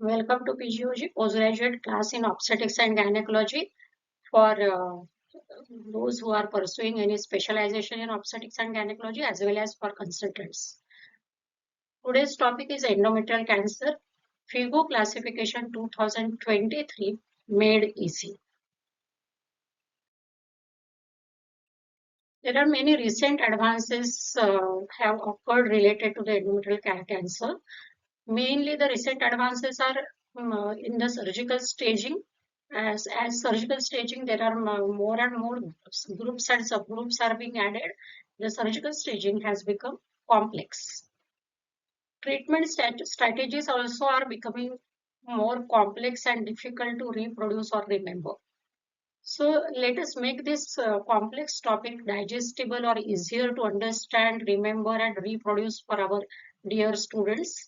Welcome to PGOG postgraduate class in obstetrics and gynecology for those who are pursuing any specialization in obstetrics and gynecology as well as for consultants. Today's topic is endometrial cancer, FIGO classification 2023 made easy. There are many recent advances have occurred related to the endometrial cancer. Mainly the recent advances are in the surgical staging. As surgical staging, there are more and more groups and subgroups are being added. The surgical staging has become complex. Treatment strategies also are becoming more complex and difficult to reproduce or remember. So let us make this complex topic digestible or easier to understand, remember and reproduce for our dear students.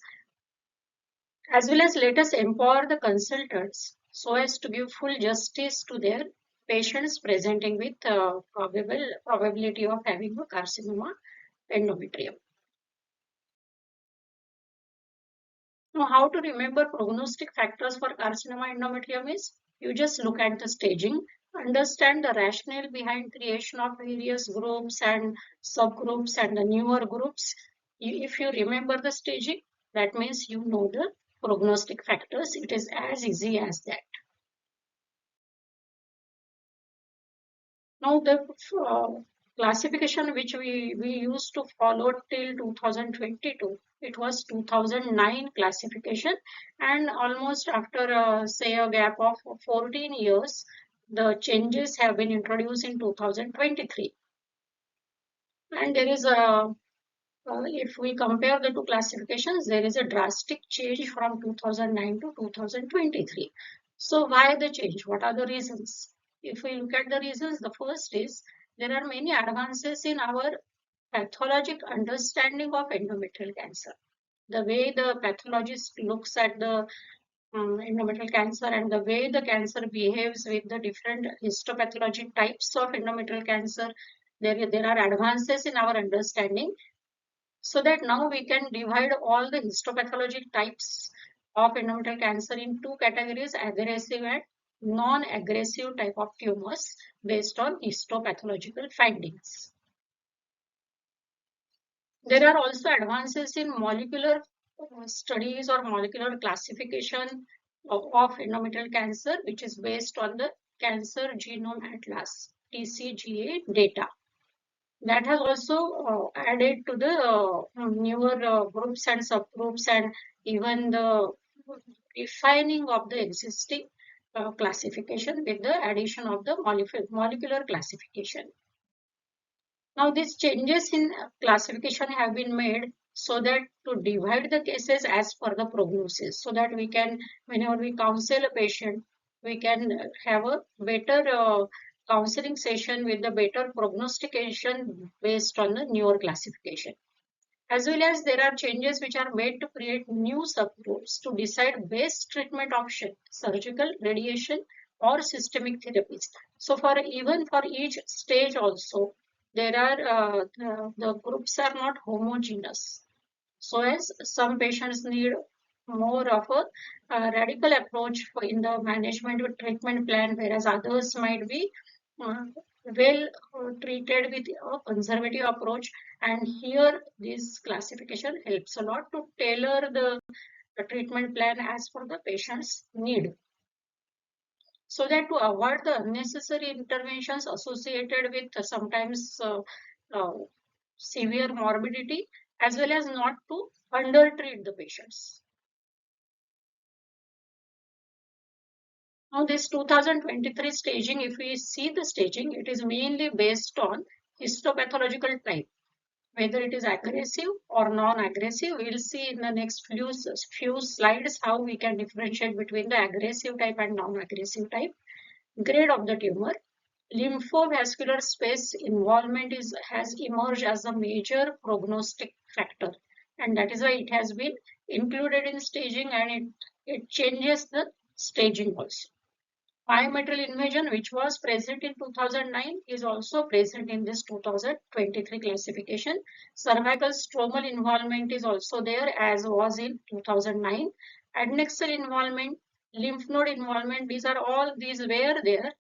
As well as let us empower the consultants so as to give full justice to their patients presenting with probability of having a carcinoma endometrium. Now, how to remember prognostic factors for carcinoma endometrium is you just look at the staging, understand the rationale behind creation of various groups and subgroups and the newer groups. If you remember the staging, that means you know the prognostic factors. It is as easy as that. Now the classification which we used to follow till 2022, it was 2009 classification, and almost after say a gap of 14 years, the changes have been introduced in 2023. And there is a if we compare the two classifications, there is a drastic change from 2009 to 2023. So why the change? What are the reasons? If we look at the reasons, the first is there are many advances in our pathologic understanding of endometrial cancer. The way the pathologist looks at the endometrial cancer and the way the cancer behaves with the different histopathologic types of endometrial cancer, there are advances in our understanding, so that now we can divide all the histopathologic types of endometrial cancer in two categories, aggressive and non-aggressive type of tumors based on histopathological findings. There are also advances in molecular studies or molecular classification of endometrial cancer, which is based on the Cancer Genome Atlas (TCGA) data. That has also added to the newer groups and subgroups and even the refining of the existing classification with the addition of the molecular classification. Now these changes in classification have been made so that to divide the cases as per the prognosis, so that we can, whenever we counsel a patient, we can have a better counseling session with the better prognostication based on the newer classification. As well as there are changes which are made to create new subgroups to decide best treatment option, surgical, radiation or systemic therapies. So for even for each stage also, there are the groups are not homogeneous. So as some patients need more of a radical approach in the management with treatment plan, whereas others might be well treated with a conservative approach. And here this classification helps a lot to tailor the treatment plan as per the patient's need, so that to avoid the unnecessary interventions associated with sometimes severe morbidity, as well as not to undertreat the patients. Now this 2023 staging, if we see the staging, it is mainly based on histopathological type, whether it is aggressive or non-aggressive. We'll see in the next few slides how we can differentiate between the aggressive type and non-aggressive type. Grade of the tumor, lymphovascular space involvement has emerged as a major prognostic factor, and that is why it has been included in staging, and it changes the staging also. Biometrial invasion, which was present in 2009, is also present in this 2023 classification. Cervical stromal involvement is also there, as was in 2009. Adnexal involvement, lymph node involvement, these were there.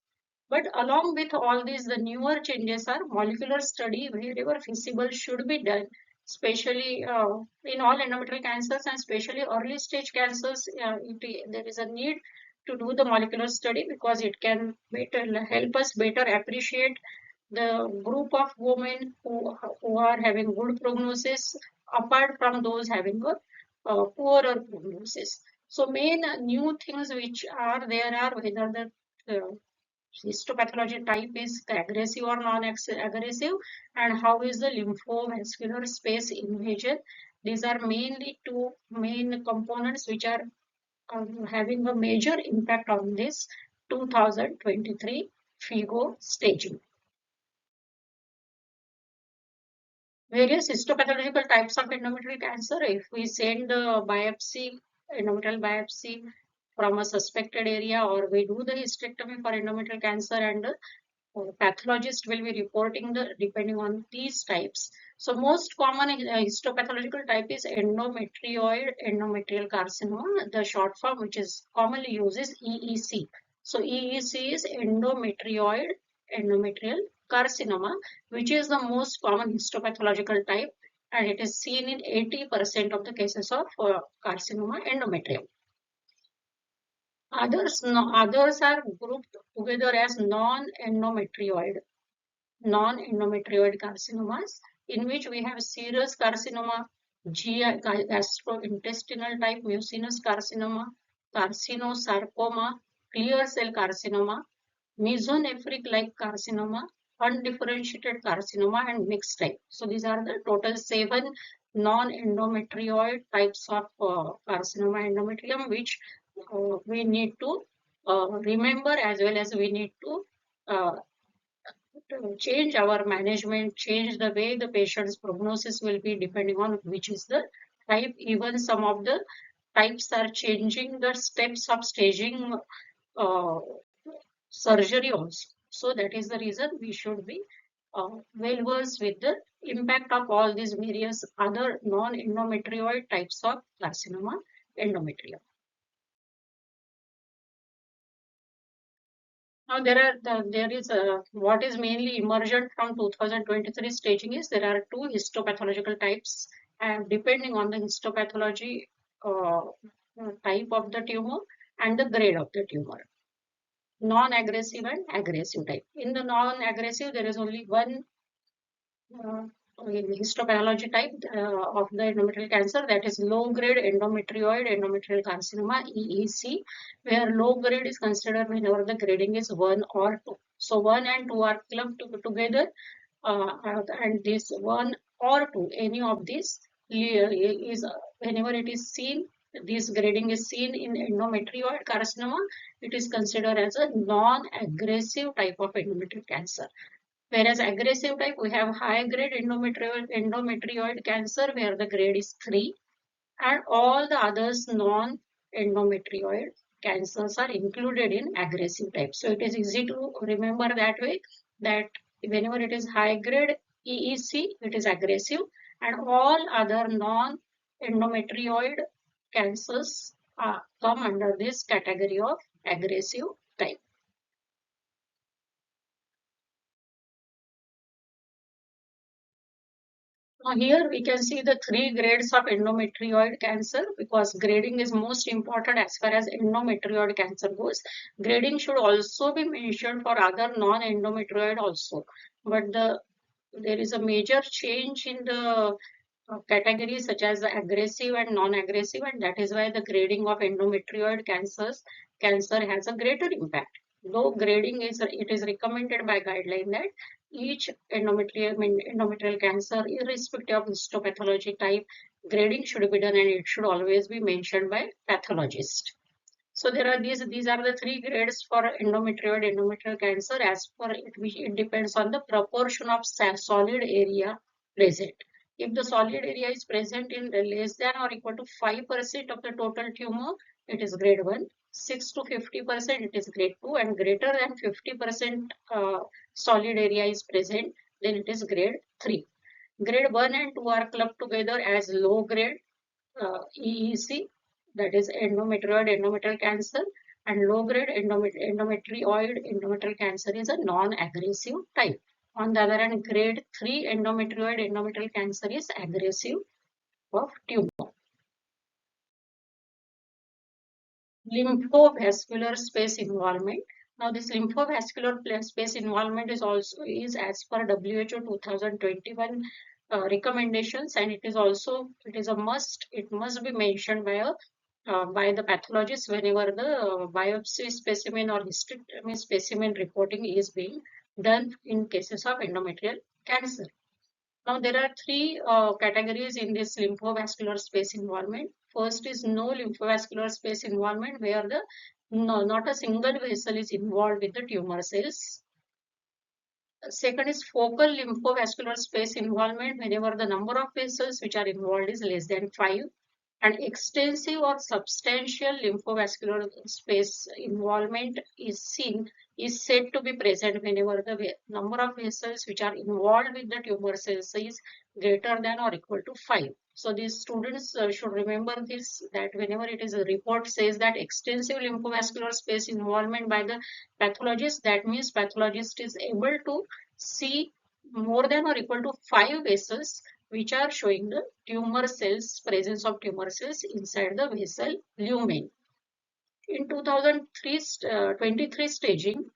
But along with all these, the newer changes are molecular study wherever feasible should be done, especially in all endometrial cancers and especially early stage cancers. There is a need to do the molecular study because it can help us better appreciate the group of women who are having good prognosis apart from those having a poorer prognosis. So main new things which are there are whether the histopathology type is aggressive or non-aggressive, and how is the lymphovascular space invasion. These are mainly two main components which are having a major impact on this 2023 FIGO staging. Various histopathological types of endometrial cancer. If we send the endometrial biopsy from a suspected area, or we do the hysterectomy for endometrial cancer, and pathologist will be reporting the depending on these types. So most common histopathological type is endometrial carcinoma. The short form which is commonly used is EEC. So EEC is endometrial carcinoma, which is the most common histopathological type, and it is seen in 80% of the cases of carcinoma endometrium. Others are grouped together as non-endometrioid carcinomas, in which we have serous carcinoma, GI gastrointestinal type mucinous carcinoma, carcinosarcoma, clear cell carcinoma, mesonephric like carcinoma, undifferentiated carcinoma, and mixed type. So these are the total 7 non-endometrioid types of carcinoma endometrium, which we need to remember, as well as we need uh, to change our management, change the way the patient's prognosis will be depending on which is the type. Even some of the types are changing the steps of staging uh, surgery also. So that is the reason we should be well versed with the impact of all these various other non-endometrioid types of carcinoma endometrium. Now there is what is mainly emergent from 2023 staging is there are two histopathological types, and depending on the histopathology uh, type of the tumor and the grade of the tumor, non-aggressive and aggressive type. In the non-aggressive, there is only one uh, histopathology type of the endometrial cancer, that is low-grade endometrial carcinoma (EEC), where low grade is considered whenever the grading is 1 or 2. So 1 and 2 are clubbed together, and this 1 or 2, any of these is whenever it is seen, this grading is seen in endometrioid carcinoma, it is considered as a non-aggressive type of endometrial cancer. Whereas aggressive type, we have high grade endometrioid cancer where the grade is 3, and all the others non-endometrioid cancers are included in aggressive type. So it is easy to remember that way, that whenever it is high grade EEC, it is aggressive, and all other non-endometrioid cancers come under this category of aggressive type. Now here we can see the 3 grades of endometrioid cancer, because grading is most important as far as endometrioid cancer goes. Grading should also be mentioned for other non-endometrioid also. But there is a major change in the categories such as the aggressive and non-aggressive, and that is why the grading of endometrioid cancer has a greater impact. Though grading it is recommended by guideline that each endometrial cancer, irrespective of histopathology type, grading should be done, and it should always be mentioned by pathologist. So there are these are the 3 grades for endometrial cancer. As per it depends on the proportion of solid area present. If the solid area is present in less than or equal to 5% of the total tumor, it is grade 1. 6 to 50% it is grade 2, and greater than 50% solid area is present, then it is grade 3. Grade 1 and 2 are clubbed together as low grade EEC, that is endometrial cancer, and low grade endometrial cancer is a non-aggressive type. On the other hand, grade 3 endometrial cancer is aggressive of tumor. Lymphovascular space involvement. Now, this lymphovascular space involvement is as per WHO 2021 recommendations, and it is a must. It must be mentioned by the pathologist whenever the biopsy specimen or hysterectomy specimen reporting is being done in cases of endometrial cancer. Now, there are three categories in this lymphovascular space involvement. First is no lymphovascular space involvement, where not a single vessel is involved with the tumor cells. Second is focal lymphovascular space involvement, whenever the number of vessels which are involved is less than 5. And extensive or substantial lymphovascular space involvement is said to be present whenever the number of vessels which are involved with the tumor cells is greater than or equal to 5. So these students should remember this, that whenever it is a report says that extensive lymphovascular space involvement by the pathologist, that means pathologist is able to see more than or equal to 5 vessels which are showing the presence of tumor cells inside the vessel lumen. In 2023 staging,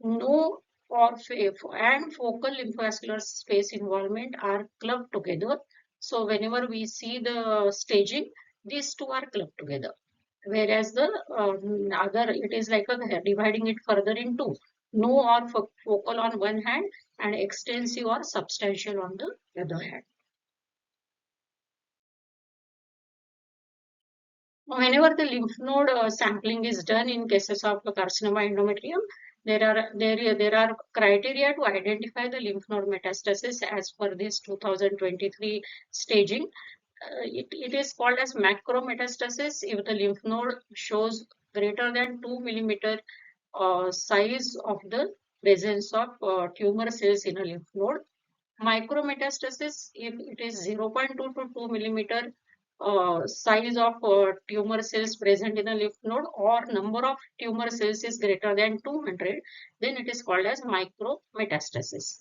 no and focal lymphovascular space involvement are clubbed together. So whenever we see the staging, these two are clubbed together. Whereas the other, it is like dividing it further into no or focal on one hand and extensive or substantial on the other hand. Whenever the lymph node sampling is done in cases of carcinoma endometrium, there are criteria to identify the lymph node metastasis as per this 2023 staging. It is called as macrometastasis if the lymph node shows greater than 2 millimeter size of the presence of tumor cells in a lymph node. Micrometastasis if it is 0.2 to 2 millimeter size of tumor cells present in a lymph node, or number of tumor cells is greater than 200, then it is called as micrometastasis.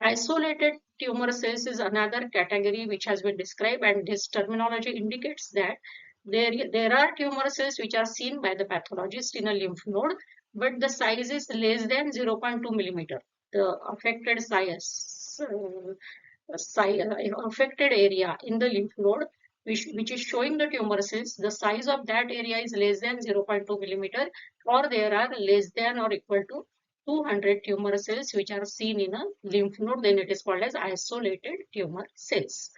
Isolated tumor cells is another category which has been described, and this terminology indicates that there are tumor cells which are seen by the pathologist in a lymph node, but the size is less than 0.2 millimeter. The affected affected area in the lymph node which is showing the tumor cells, the size of that area is less than 0.2 millimeter, or there are less than or equal to 200 tumor cells which are seen in a lymph node, then it is called as isolated tumor cells.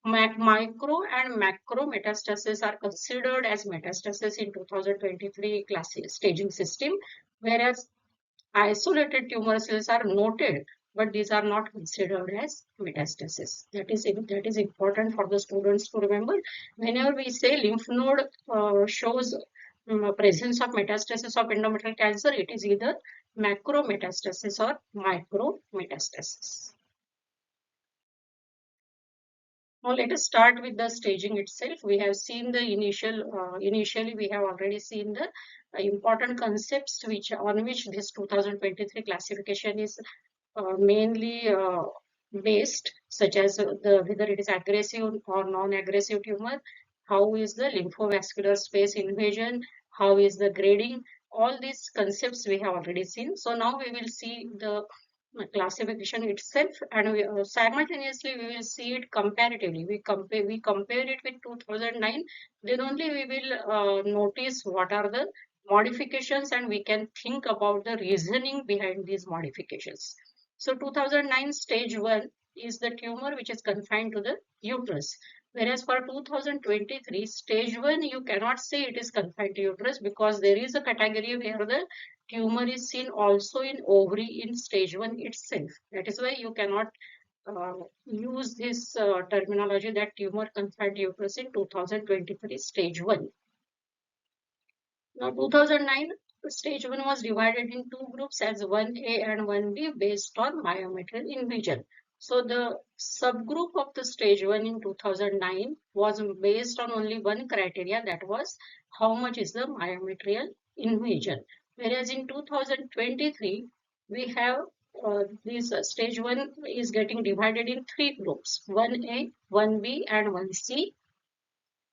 Micro and macro metastasis are considered as metastasis in 2023 staging system, whereas isolated tumor cells are noted, but these are not considered as metastasis. That is important for the students to remember. Whenever we say lymph node shows presence of metastasis of endometrial cancer, it is either macrometastasis or micrometastasis. Now let us start with the staging itself. We have seen the initially we have already seen the important concepts on which this 2023 classification is mainly based, such as whether it is aggressive or non-aggressive tumor, how is the lymphovascular space invasion, how is the grading. All these concepts we have already seen. So now we will see the classification itself, and simultaneously we will see it comparatively. We compare it with 2009, then only we will notice what are the modifications, and we can think about the reasoning behind these modifications. So 2009 stage 1 is the tumor which is confined to the uterus, whereas for 2023 stage 1 you cannot say it is confined to uterus, because there is a category where the tumor is seen also in ovary in stage 1 itself. That is why you cannot use this terminology that tumor confined to uterus in 2023 stage 1. Now, 2009, stage 1 was divided in two groups as 1A and 1B based on biometric invasion. So, the subgroup of the stage 1 in 2009 was based on only one criteria, that was how much is the biometrial invasion. Whereas in 2023, we have this stage 1 is getting divided in three groups, 1A, 1B and 1C.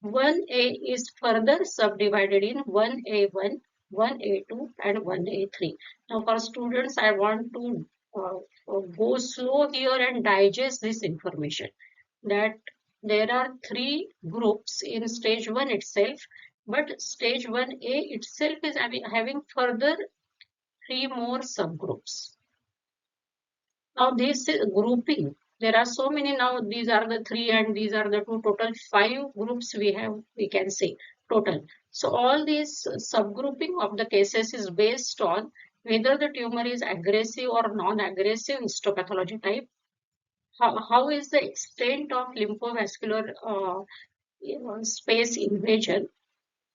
1A is further subdivided in 1A1, 1A2 and 1A3. Now for students, I want to go slow here and digest this information, that there are three groups in stage 1 itself, but stage 1A itself is having further three more subgroups. Now this grouping, there are so many now, these are the three and these are the two, total five groups we have, we can say total. So all these subgrouping of the cases is based on whether the tumor is aggressive or non-aggressive histopathology type, how is the extent of lymphovascular space invasion,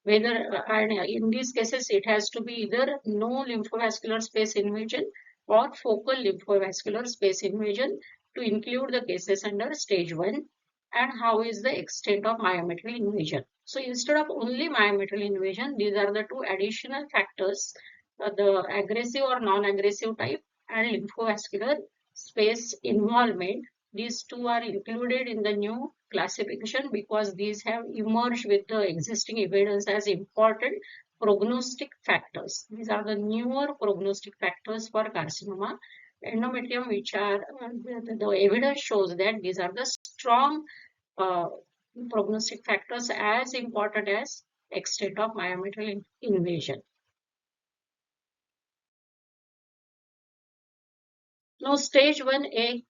whether and in these cases it has to be either no lymphovascular space invasion or focal lymphovascular space invasion to include the cases under stage 1, and how is the extent of myometrial invasion. So instead of only myometrial invasion, these are the two additional factors, the aggressive or non-aggressive type and lymphovascular space involvement. These two are included in the new classification because these have emerged with the existing evidence as important prognostic factors. These are the newer prognostic factors for carcinoma endometrium, which are the evidence shows that these are the strong uh, prognostic factors as important as extent of myometrial invasion. Now, stage 1A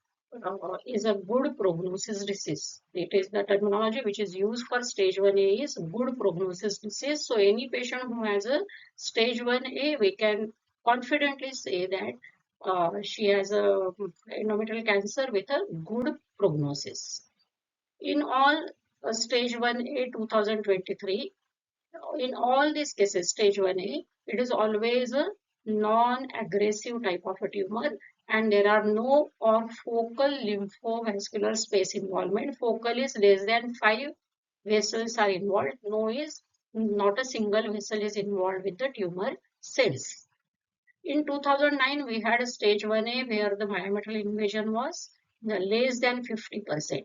is a good prognosis disease. It is the terminology which is used for stage 1A is good prognosis disease. So, any patient who has a stage 1A, we can confidently say that she has a endometrial cancer with a good prognosis. In all stage 1A 2023, in all these cases, stage 1A, it is always a non-aggressive type of a tumor, and there are no or focal lymphovascular space involvement. Focal is less than 5 vessels are involved. No is not a single vessel is involved with the tumor cells. In 2009, we had a stage 1A where the myometrial invasion was less than 50%.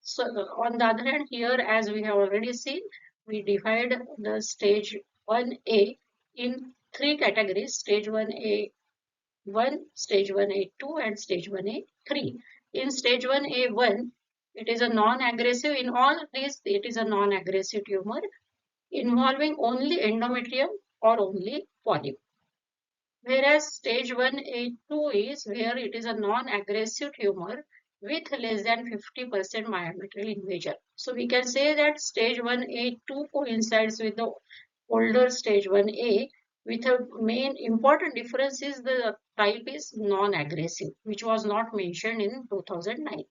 So on the other hand, here, as we have already seen, we divide the stage 1A in three categories: stage 1A1, stage 1A2, and stage 1A3. In stage 1A1, it is a non-aggressive. In all these, it is a non-aggressive tumor involving only endometrium or only polyp. Whereas stage 1A2 is where it is a non-aggressive tumor with less than 50% myometrial invasion. So we can say that stage 1A2 coincides with the older stage 1A, with a main important difference is the type is non-aggressive, which was not mentioned in 2009.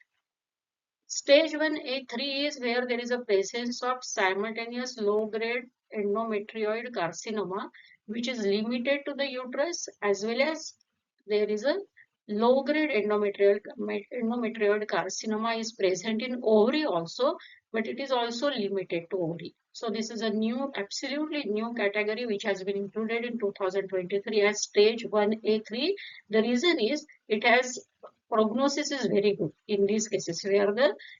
Stage 1A3 is where there is a presence of simultaneous low-grade endometrioid carcinoma, which is limited to the uterus, as well as there is a low-grade endometrioid carcinoma is present in ovary also, but it is also limited to ovary. So this is a new, absolutely new category which has been included in 2023 as stage 1A3. The reason is it has prognosis is very good in these cases where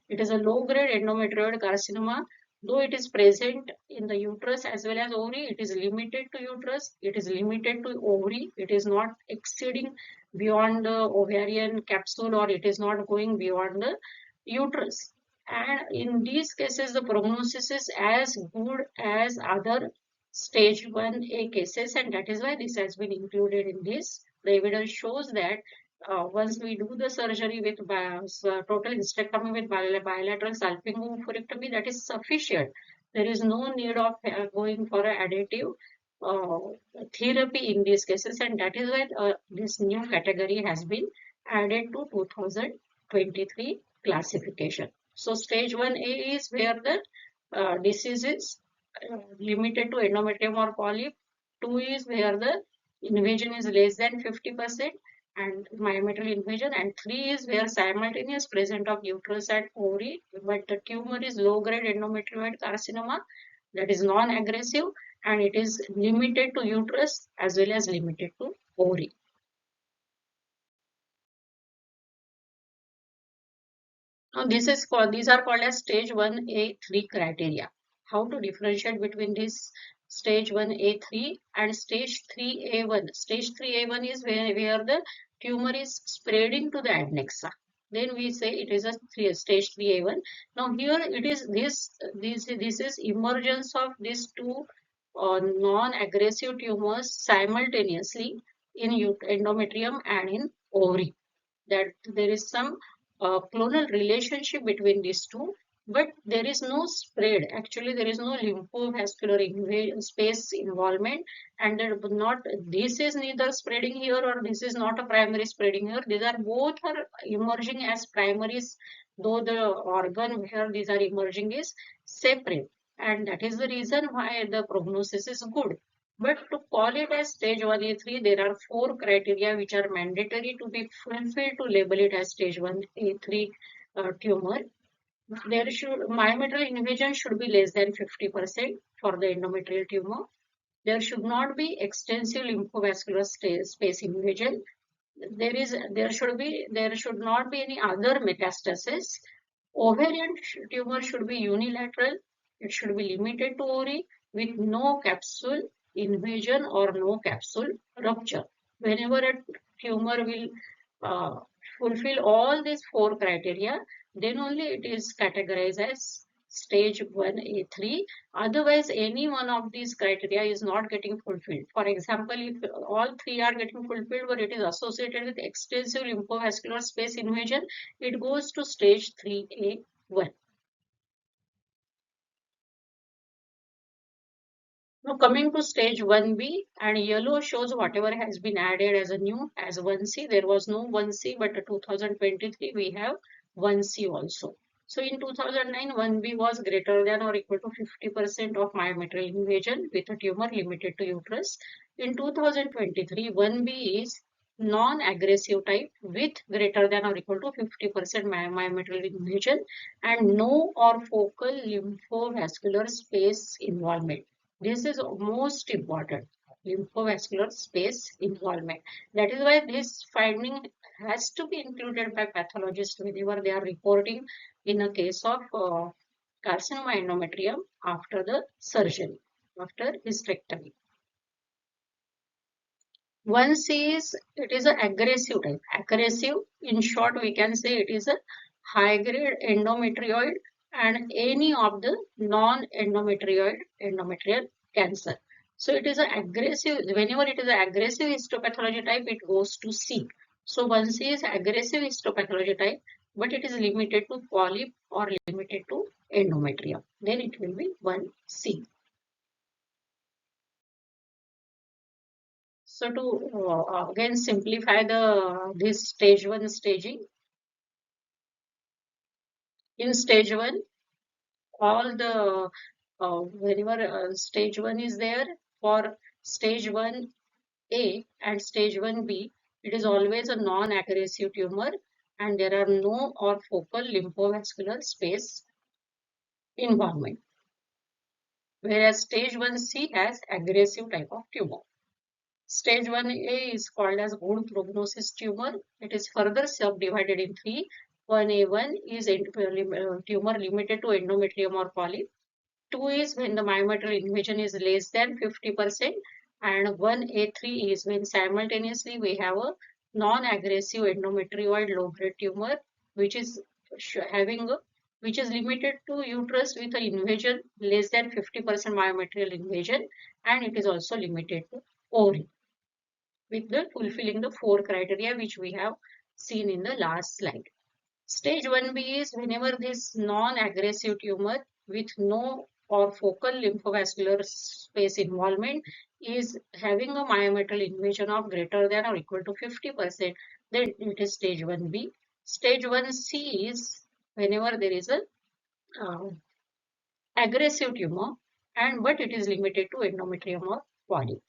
it is a low-grade endometrioid carcinoma. Though it is present in the uterus as well as ovary, it is limited to uterus, it is limited to ovary, it is not exceeding beyond the ovarian capsule, or it is not going beyond the uterus. And in these cases, the prognosis is as good as other stage 1A cases, and that is why this has been included in this. The evidence shows that once we do the surgery with total hysterectomy with bilateral salpingo-oophorectomy, that is sufficient. There is no need of going for an additive therapy in these cases, and that is why this new category has been added to 2023 classification. So stage 1A is where the disease is limited to endometrium or polyp. 2 is where the invasion is less than 50% and myometrial invasion, and 3 is where simultaneous presence of uterus and ovary, but the tumor is low grade endometrioid carcinoma, that is non-aggressive, and it is limited to uterus as well as limited to ovary. Now these are called as stage 1A3 criteria. How to differentiate between this stage 1A3 and stage 3A1? Stage 3A1 is where the tumor is spreading to the adnexa. Then we say it is a stage 3A1. Now here it is this is emergence of these two non-aggressive tumors simultaneously in endometrium and in ovary, that there is some clonal relationship between these two, but there is no spread. Actually, there is no lymphovascular space involvement, and not this is neither spreading here or this is not a primary spreading here. These are both are emerging as primaries, though the organ where these are emerging is separate, and that is the reason why the prognosis is good. But to call it as stage 1A3, there are 4 criteria which are mandatory to be fulfilled to label it as stage 1A3 tumor. There should myometrial invasion should be less than 50% for the endometrial tumor. There should not be extensive lymphovascular space invasion. There should not be any other metastasis. Ovarian tumor should be unilateral. It should be limited to ovary with no capsule invasion or no capsule rupture. Whenever a tumor will uh, fulfill all these 4 criteria, then only it is categorized as stage 1A3. Otherwise, any one of these criteria is not getting fulfilled. For example, if all 3 are getting fulfilled, but it is associated with extensive lymphovascular space invasion, it goes to stage 3A1. Now coming to stage 1B, and yellow shows whatever has been added as a new as 1C. There was no 1C, but in 2023 we have 1C also. So in 2009, 1B was greater than or equal to 50% of myometrial invasion with a tumor limited to uterus. In 2023, 1B is non-aggressive type with greater than or equal to 50% myometrial invasion and no or focal lymphovascular space involvement. This is most important, lymphovascular space involvement. That is why this finding has to be included by pathologists whenever they are reporting in a case of carcinoma endometrium after the surgery, after hysterectomy. One says it is an aggressive type. Aggressive, in short, we can say it is a high-grade endometrioid and any of the endometrial cancer. So it is an aggressive, whenever it is an aggressive histopathology type, it goes to C. So 1C is aggressive histopathology type, but it is limited to polyp or limited to endometrium. Then it will be 1C. So to again simplify this stage 1 staging, in stage 1, all the whenever stage 1 is there, for stage 1A and stage 1B, it is always a non-aggressive tumor and there are no or focal lymphovascular space involvement. Whereas stage 1C has aggressive type of tumor. Stage 1A is called as good prognosis tumor. It is further subdivided in 3. 1A1 is tumor limited to endometrium or polyp. 2 is when the myometrial invasion is less than 50%, and 1A3 is when simultaneously we have a non-aggressive endometrioid low-grade tumor which is which is limited to uterus with an invasion less than 50% myometrial invasion, and it is also limited to ovary with the fulfilling the 4 criteria which we have seen in the last slide. Stage 1B is whenever this non-aggressive tumor with no or focal lymphovascular space involvement is having a myometrial invasion of greater than or equal to 50%, then it is stage 1B. Stage 1C is whenever there is a uh, aggressive tumor but it is limited to endometrium or polyp.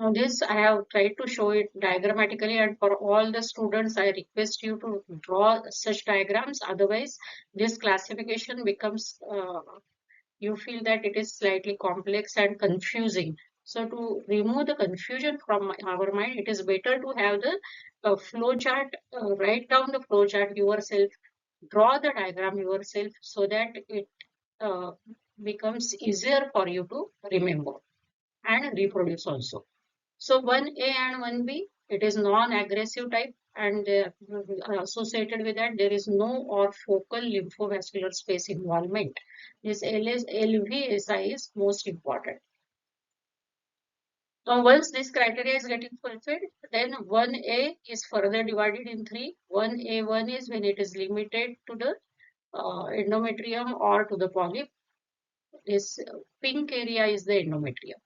Now this I have tried to show it diagrammatically, and for all the students I request you to draw such diagrams, otherwise this classification becomes you feel that it is slightly complex and confusing. So to remove the confusion from our mind, it is better to have the flow chart, write down the flow chart yourself, draw the diagram yourself so that it uh, becomes easier for you to remember and reproduce also. So 1A and 1B, it is non-aggressive type, and associated with that there is no or focal lymphovascular space involvement. This LVSI is most important. Now once this criteria is getting fulfilled, then 1A is further divided in three. 1A1 is when it is limited to the endometrium or to the polyp. This pink area is the endometrium,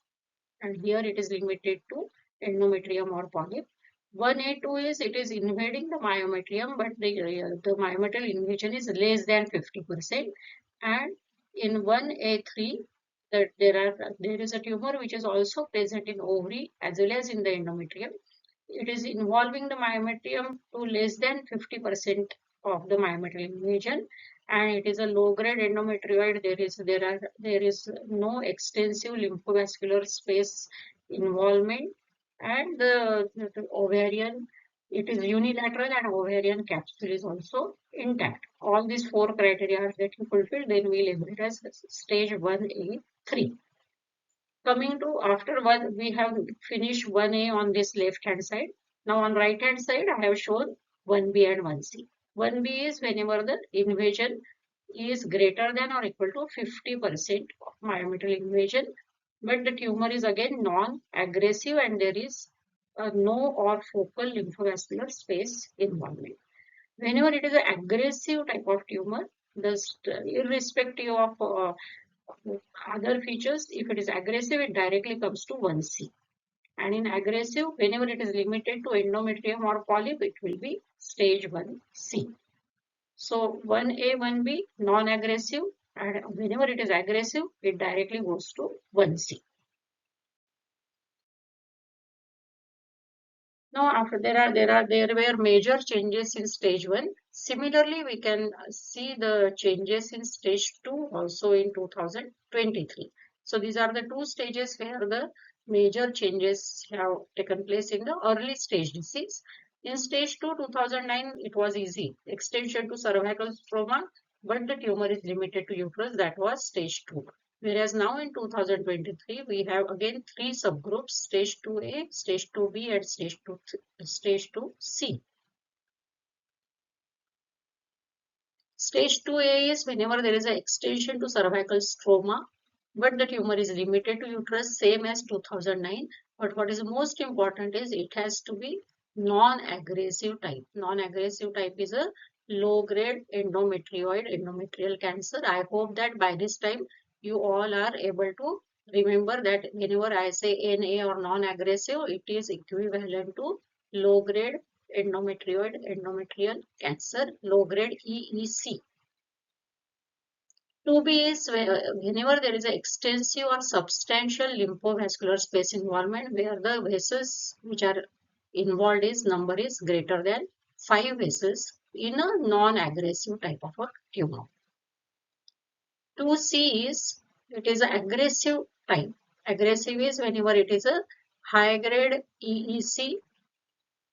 and here it is limited to endometrium or polyp. 1A2 is it is invading the myometrium, but the myometrial invasion is less than 50%. And in 1A3, that there is a tumor which is also present in ovary as well as in the endometrium. It is involving the myometrium to less than 50% of the myometrial invasion, and it is a low-grade endometrioid. There is no extensive lymphovascular space involvement, and the ovarian, it is unilateral, and ovarian capsule is also intact. All these four criteria are getting fulfilled, then we label it as stage 1A3. Coming to after one, we have finished 1A on this left hand side. Now on right hand side, I have shown 1B and 1C. 1B is whenever the invasion is greater than or equal to 50% of myometrial invasion, but the tumor is again non-aggressive and there is no or focal lymphovascular space involvement. Whenever it is an aggressive type of tumor, irrespective of other features, if it is aggressive, it directly comes to 1C. And in aggressive, whenever it is limited to endometrium or polyp, it will be stage 1C. So 1A, 1B, non-aggressive, and whenever it is aggressive, it directly goes to 1C. Now, after there were major changes in stage 1. Similarly, we can see the changes in stage 2 also in 2023. So these are the two stages where the major changes have taken place in the early stage disease. In stage 2, 2009, it was easy. Extension to cervical stroma, but the tumor is limited to uterus. That was stage 2. Whereas now in 2023, we have again three subgroups, stage 2A, stage 2B, and stage 2C. Stage 2A is whenever there is an extension to cervical stroma, but the tumor is limited to uterus, same as 2009. But what is most important is it has to be non-aggressive type. Non-aggressive type is a low-grade endometrial cancer. I hope that by this time you all are able to remember that whenever I say NA or non-aggressive, it is equivalent to low-grade endometrial cancer, low-grade EEC. 2B is whenever there is an extensive or substantial lymphovascular space involvement where the vessels which are involved is number is greater than 5 vessels in a non-aggressive type of a tumor. 2C is it is an aggressive type. Aggressive is whenever it is a high grade EEC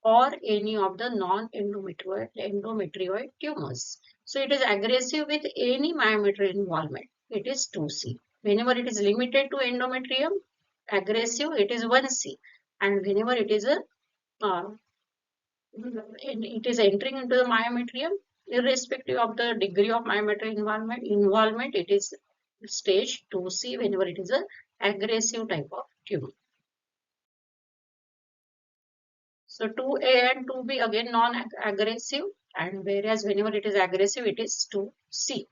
or any of the non-endometrioid tumors. So it is aggressive with any myometrial involvement. It is 2C. Whenever it is limited to endometrium, aggressive, it is 1C. And whenever it is it is entering into the myometrium, irrespective of the degree of myometrial involvement, it is stage 2C whenever it is a aggressive type of tumor. So 2A and 2B again non-aggressive, and whereas whenever it is aggressive, it is 2C.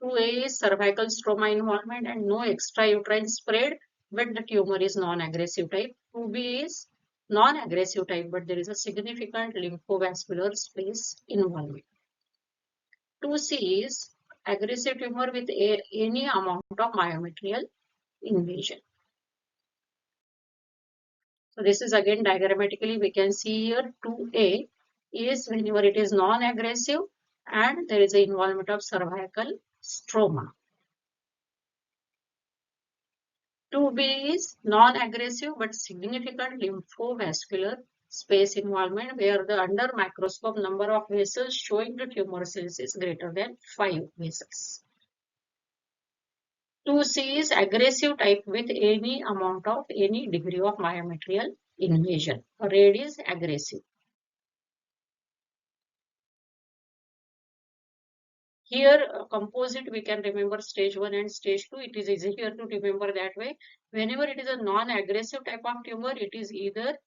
2A is cervical stroma involvement and no extrauterine spread, but the tumor is non-aggressive type. 2B is non-aggressive type, but there is a significant lymphovascular space involvement. 2C is aggressive tumor with any amount of myometrial invasion. So this is again diagrammatically we can see here 2A is whenever it is non-aggressive and there is an involvement of cervical stroma. 2B is non-aggressive but significant lymphovascular space involvement where the under microscope number of vessels showing the tumor cells is greater than 5 vessels. 2C is aggressive type with any amount of any degree of myometrial invasion. Red is aggressive. Here, composite, we can remember stage 1 and stage 2. It is easier to remember that way. Whenever it is a non-aggressive type of tumor, it is either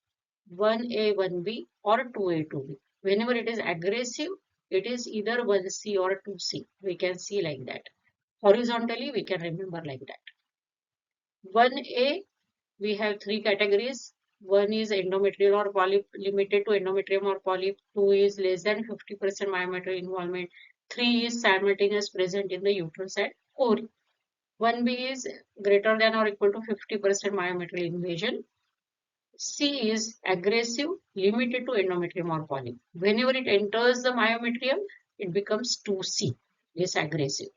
1A, 1B or 2A, 2B. Whenever it is aggressive, it is either 1C or 2C. We can see like that. Horizontally, we can remember like that. 1A, we have three categories. One is endometrial or polyp, limited to endometrium or polyp. 2 is less than 50% myometrial involvement. 3 is simultaneous present in the uterus and ovary. 1B is greater than or equal to 50% myometrial invasion. C is aggressive, limited to endometrium or polyp. Whenever it enters the myometrium, it becomes 2C, this aggressive.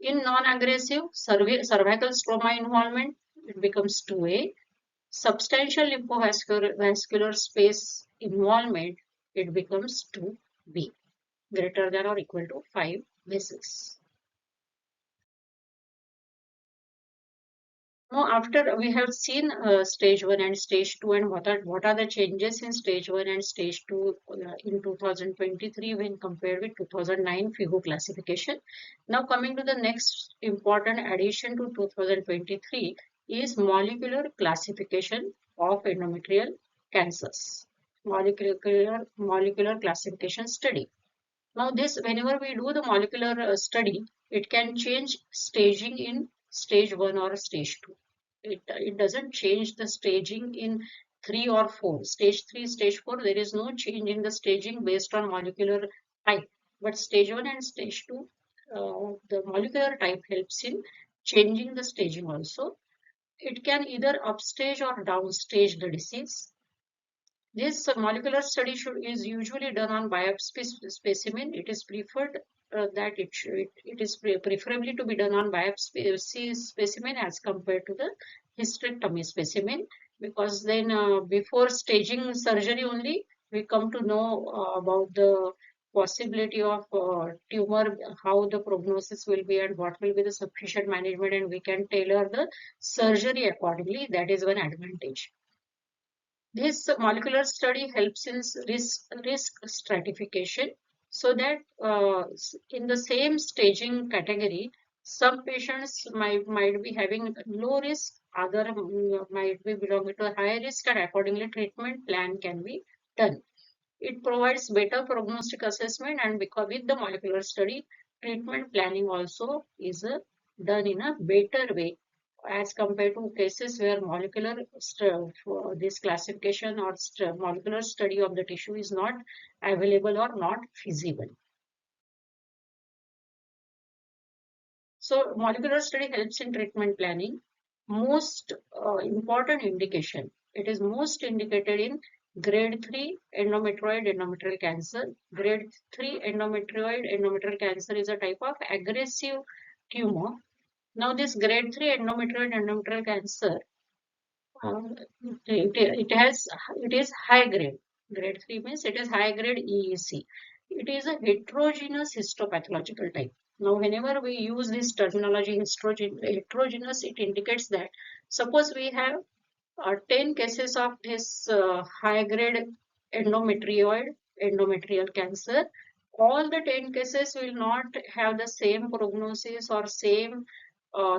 In non-aggressive, cervical stroma involvement, it becomes 2A. Substantial lymphovascular space involvement, it becomes 2B, greater than or equal to 5 vessels. Now, after we have seen stage 1 and stage 2 and what are the changes in stage 1 and stage 2 in 2023 when compared with 2009 FIGO classification. Now coming to the next important addition to 2023 is molecular classification of endometrial cancers. Molecular classification study. Now this, whenever we do the molecular study, it can change staging in stage 1 or stage 2. It doesn't change the staging in 3 or 4. Stage 3, stage 4, there is no change in the staging based on molecular type. But stage 1 and stage 2, the molecular type helps in changing the staging also. It can either upstage or downstage the disease. This molecular study is usually done on biopsy specimen. It is preferred that it is preferably to be done on biopsy specimen as compared to the hysterectomy specimen, because then before staging surgery only we come to know about the possibility of tumor, how the prognosis will be and what will be the sufficient management, and we can tailor the surgery accordingly. That is one advantage. This molecular study helps in risk stratification, so that in the same staging category, some patients might be having low risk, other might be belonging to high risk, and accordingly treatment plan can be done. It provides better prognostic assessment, and because with the molecular study, treatment planning also is done in a better way as compared to cases where this classification or molecular study of the tissue is not available or not feasible. So molecular study helps in treatment planning. Most important indication, it is most indicated in grade 3 endometrial cancer. Grade 3 endometrial cancer is a type of aggressive tumor. Now this grade 3 endometrial cancer, it is high grade. Grade 3 means it is high grade EEC. It is a heterogeneous histopathological type. Now, whenever we use this terminology heterogeneous, it indicates that suppose we have 10 cases of this high grade endometrial cancer. All the 10 cases will not have the same prognosis or same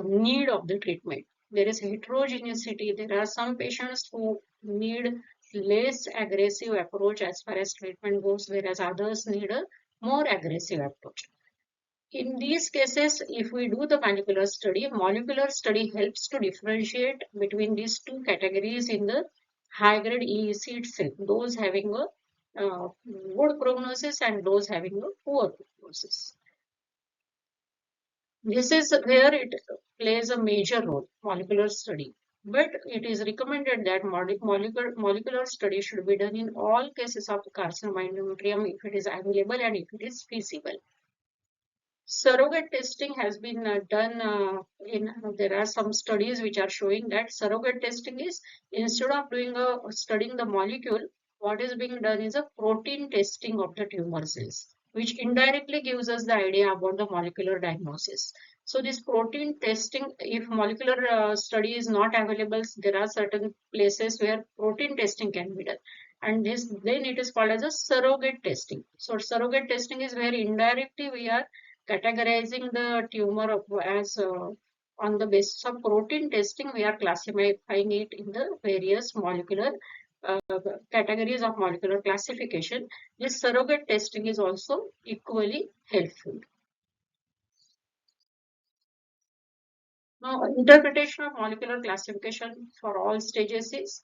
need of the treatment. There is heterogeneity. There are some patients who need less aggressive approach as far as treatment goes, whereas others need a more aggressive approach. In these cases, if we do the molecular study helps to differentiate between these two categories in the high-grade EEC itself, those having a good prognosis and those having a poor prognosis. This is where it plays a major role, molecular study. But it is recommended that molecular study should be done in all cases of carcinoma endometrium if it is available and if it is feasible. Surrogate testing has been done there are some studies which are showing that surrogate testing is, instead of studying the molecule, what is being done is a protein testing of the tumor cells, which indirectly gives us the idea about the molecular diagnosis. So this protein testing, if molecular study is not available, there are certain places where protein testing can be done, and this then it is called as a surrogate testing. So surrogate testing is where indirectly we are categorizing the tumor as on the basis of protein testing. We are classifying it in the various molecular uh, categories of molecular classification. This surrogate testing is also equally helpful. Now, interpretation of molecular classification for all stages is: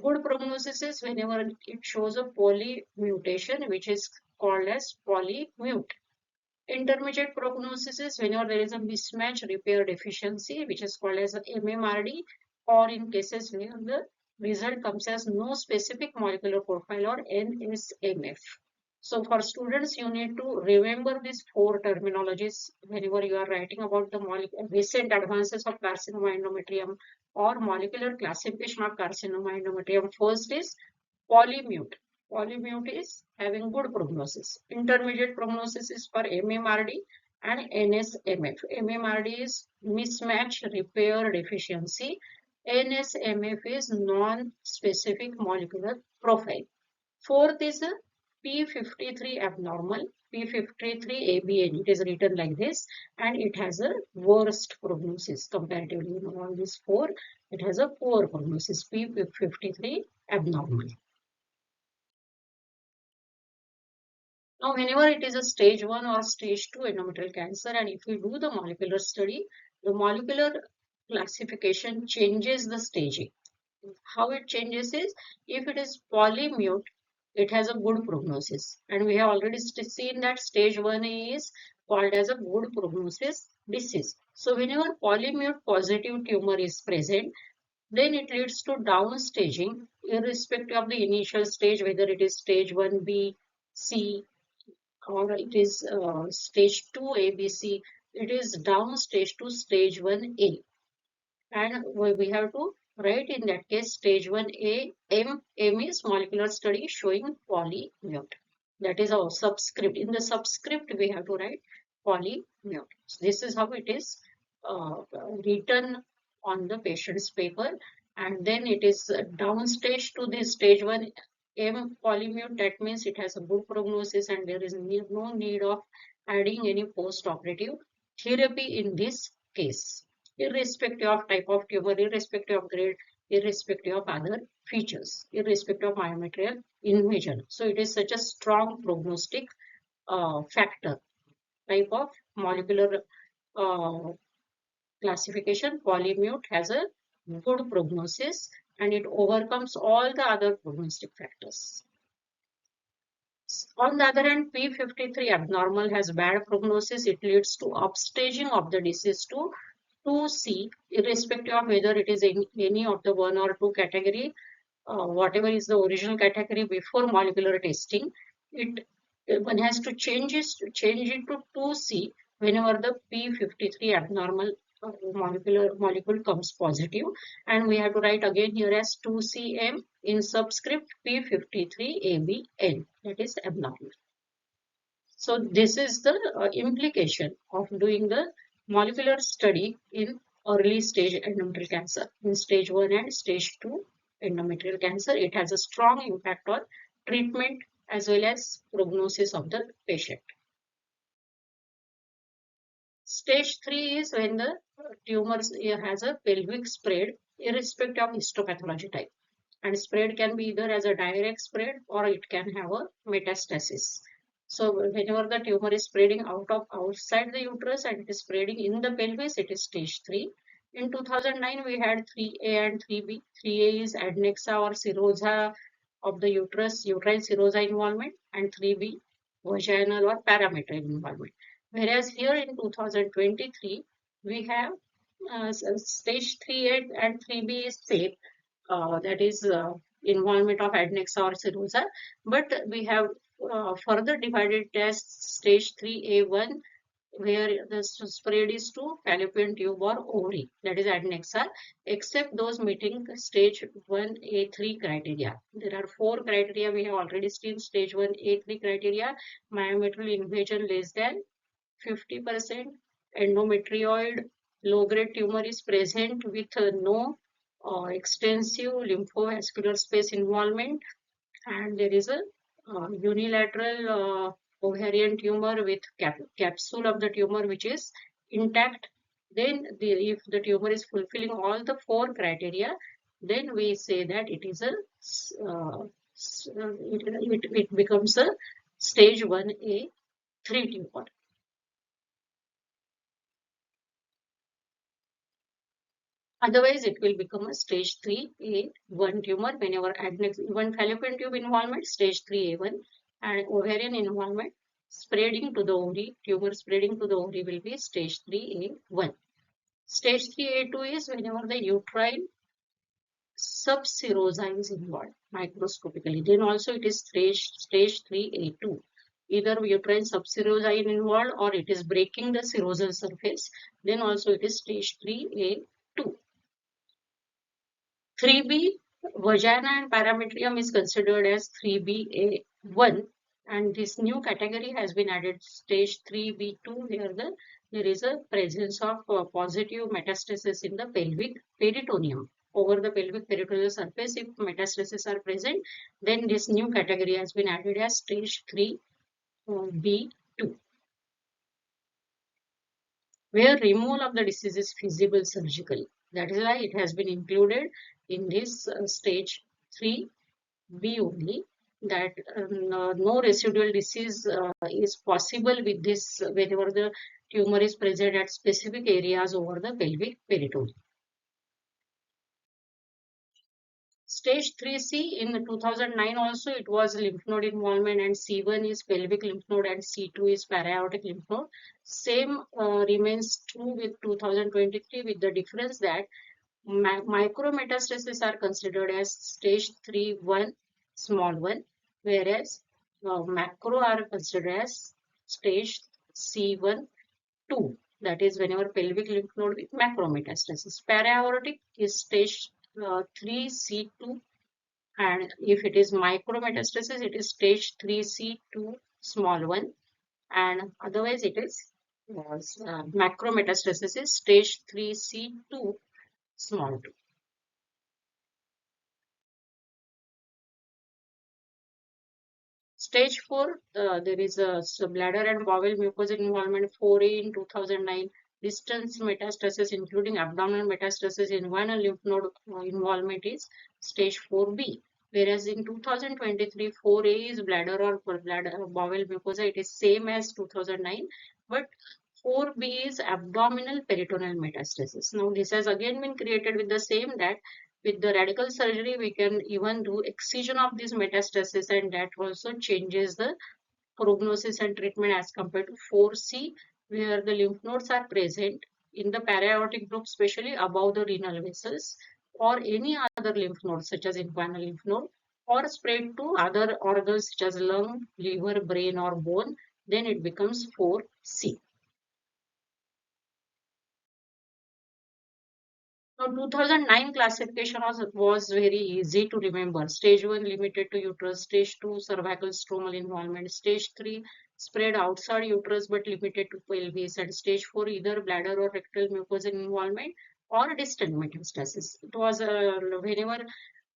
good prognosis is whenever it shows a poly mutation, which is called as polymute. Intermediate prognosis is whenever there is a mismatch repair deficiency, which is called as MMRD, or in cases where the result comes as no specific molecular profile, or NSMF. So for students, you need to remember these four terminologies whenever you are writing about the recent advances of carcinoma endometrium or molecular classification of carcinoma endometrium. First is polymute. Polymute is having good prognosis. Intermediate prognosis is for MMRD and NSMF. MMRD is mismatch repair deficiency. NSMF is non-specific molecular profile. Fourth is a P53 abnormal, P53 ABN. It is written like this, and it has a worst prognosis comparatively. All these four, it has a poor prognosis, P53 abnormal. Now, whenever it is a stage 1 or stage 2 endometrial cancer, and if we do the molecular study, the molecular classification changes the staging. How it changes is, if it is polymute, it has a good prognosis. And we have already seen that stage 1A is called as a good prognosis disease. So whenever polymute positive tumor is present, then it leads to down staging, irrespective of the initial stage, whether it is stage 1B, C, or it is stage 2 ABC. It is down stage to stage 1A. And we have to write in that case stage 1A. M is molecular study showing polymute. That is our subscript. In the subscript, we have to write polymute. So this is how it is written on the patient's paper. And then it is downstage to the stage 1M polymute. That means it has a good prognosis and there is no need of adding any post-operative therapy in this case, irrespective of type of tumor, irrespective of grade, irrespective of other features, irrespective of biometrical invasion. So it is such a strong prognostic factor type of molecular uh, classification. Polymute has a good prognosis and it overcomes all the other prognostic factors. On the other hand, P53 abnormal has bad prognosis. It leads to upstaging of the disease to 2C, irrespective of whether it is any of the 1 or 2 category, whatever is the original category before molecular testing. One has to change it to 2C whenever the P53 abnormal molecule comes positive, and we have to write again here as 2CM in subscript P53ABN, that is abnormal. So this is the implication of doing the molecular study in early stage endometrial cancer. In stage 1 and stage 2 endometrial cancer, it has a strong impact on treatment as well as prognosis of the patient. Stage 3 is when the tumor has a pelvic spread, irrespective of histopathology type. And spread can be either as a direct spread or it can have a metastasis. So whenever the tumor is spreading outside the uterus and it is spreading in the pelvis, it is stage 3. In 2009, we had 3A and 3B. 3A is adnexa or cirrhosis of the uterus, uterine cirrhosis involvement, and 3B, vaginal or parametrial involvement. Whereas here in 2023, we have Stage 3A and 3B is safe. That is involvement of adnexa or serosa. But we have further divided as stage 3A1, where the spread is to fallopian tube or ovary, that is adnexa, except those meeting stage 1A3 criteria. There are four criteria we have already seen. Stage 1A3 criteria: myometrial invasion less than 50%, endometrioid low-grade tumor is present with no extensive lymphovascular space involvement, and there is a unilateral ovarian tumor with capsule of the tumor which is intact. Then if the tumor is fulfilling all the four criteria, then we say that it is a it becomes a stage 1A3 tumor. Otherwise, it will become a stage 3A1 tumor whenever even fallopian tube involvement, stage 3A1, and ovarian involvement spreading to the ovary, tumor spreading to the ovary will be stage 3A1. Stage 3A2 is whenever the uterine subserosa is involved microscopically. Then also it is stage 3A2. Either uterine subserosa is involved or it is breaking the serosal surface. Then also it is stage 3A2. 3B, vagina and parametrium is considered as 3BA1, and this new category has been added, stage 3B2, where there is a presence of positive metastasis in the pelvic peritoneum. Over the pelvic peritoneal surface, if metastases are present, then this new category has been added as stage 3B2, where removal of the disease is feasible surgically. That is why it has been included in this stage 3B only, that no residual disease is possible with this whenever the tumor is present at specific areas over the pelvic peritoneum. Stage 3C in 2009 also it was lymph node involvement, and C1 is pelvic lymph node and C2 is para-aortic lymph node. Same remains true with 2023, with the difference that micrometastases are considered as stage 3-1 small 1, whereas macro are considered as stage C1-2. That is whenever pelvic lymph node with macrometastasis. Para-aortic is stage 3C2, and if it is micrometastasis, it is stage 3C2 small 1, and otherwise it is macrometastasis is stage 3C2 small 2. Stage 4, there is a bladder and bowel mucosa involvement 4A in 2009. Distance metastasis including abdominal metastasis in one lymph node involvement is stage 4B. Whereas in 2023, 4A is bladder or bowel mucosa. It is same as 2009, but 4B is abdominal peritoneal metastasis. Now this has again been created with the same, that with the radical surgery, we can even do excision of this metastasis, and that also changes the prognosis and treatment as compared to 4C, where the lymph nodes are present in the para-aortic group, especially above the renal vessels, or any other lymph node such as inguinal lymph node, or spread to other organs such as lung, liver, brain, or bone. Then it becomes 4C. Now, 2009 classification was very easy to remember. Stage 1 limited to uterus, stage 2 cervical stromal involvement, stage 3 spread outside uterus but limited to pelvis, and stage 4 either bladder or rectal mucosa involvement or distant metastasis. It was whenever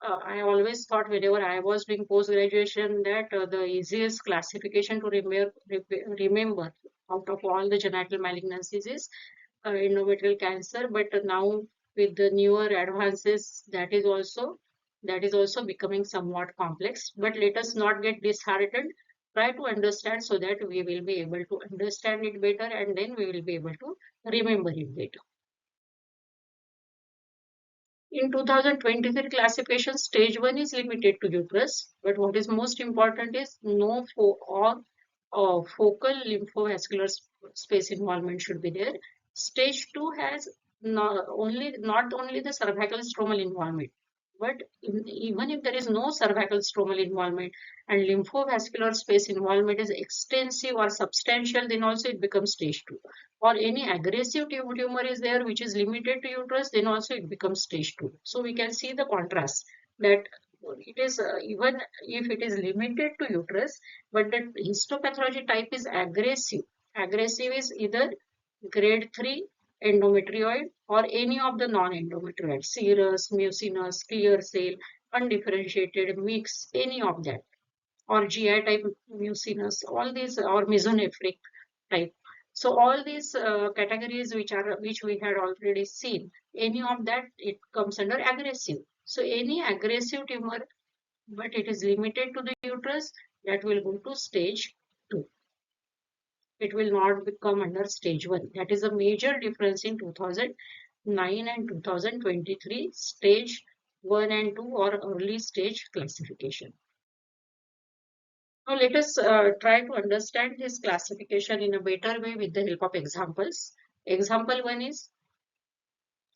I always thought whenever I was doing post graduation that the easiest classification to remember out of all the genital malignancies is endometrial cancer, but now with the newer advances, that is also becoming somewhat complex. But let us not get disheartened. Try to understand so that we will be able to understand it better, and then we will be able to remember it better. In 2023 classification, stage 1 is limited to uterus, but what is most important is no focal lymphovascular space involvement should be there. Stage 2 has not only the cervical stromal involvement, but even if there is no cervical stromal involvement and lymphovascular space involvement is extensive or substantial, then also it becomes stage 2. Or any aggressive tumor is there which is limited to uterus, then also it becomes stage 2. So we can see the contrast that it is even if it is limited to uterus, but the histopathology type is aggressive. Aggressive is either grade 3 endometrioid or any of the non-endometrioid, serous, mucinous, clear cell, undifferentiated, mix, any of that, or GI type mucinous, all these, or mesonephric type. So all these categories which we had already seen, any of that it comes under aggressive. So any aggressive tumor, but it is limited to the uterus, that will go to stage 2. It will not become under stage 1. That is a major difference in 2009 and 2023 stage 1 and 2 or early stage classification. Now let us try to understand this classification in a better way with the help of examples. Example 1 is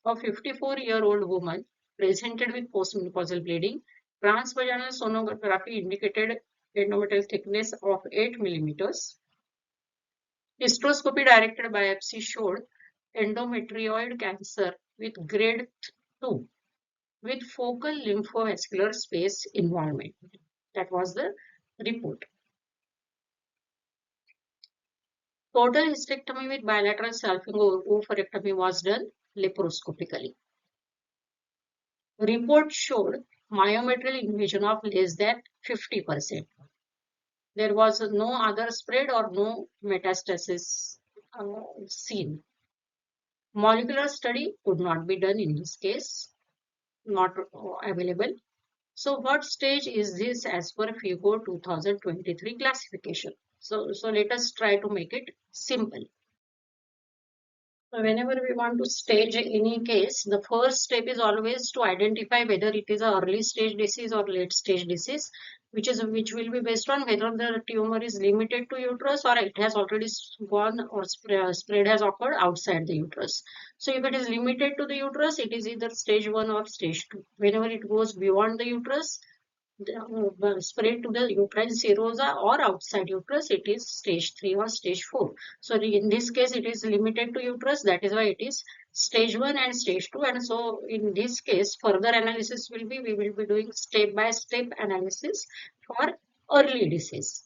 a 54-year-old woman presented with postmenopausal bleeding. Transvaginal sonography indicated endometrial thickness of 8 millimeters. Hysteroscopy directed biopsy showed endometrioid cancer with grade 2 with focal lymphovascular space involvement. That was the report. Total hysterectomy with bilateral salpingo-oophorectomy was done laparoscopically. Report showed myometrial invasion of less than 50%. There was no other spread or no metastasis seen. Molecular study could not be done in this case, not available. So what stage is this as per FIGO 2023 classification? So let us try to make it simple. So whenever we want to stage any case, the first step is always to identify whether it is an early stage disease or late stage disease, which will be based on whether the tumor is limited to uterus or it has already gone or spread has occurred outside the uterus. So if it is limited to the uterus, it is either stage 1 or stage 2. Whenever it goes beyond the uterus, spread to the uterine serosa or outside uterus, it is stage 3 or stage 4. So in this case, it is limited to uterus. That is why it is stage 1 and stage 2. And so in this case, further analysis will be, we will be doing step-by-step analysis for early disease.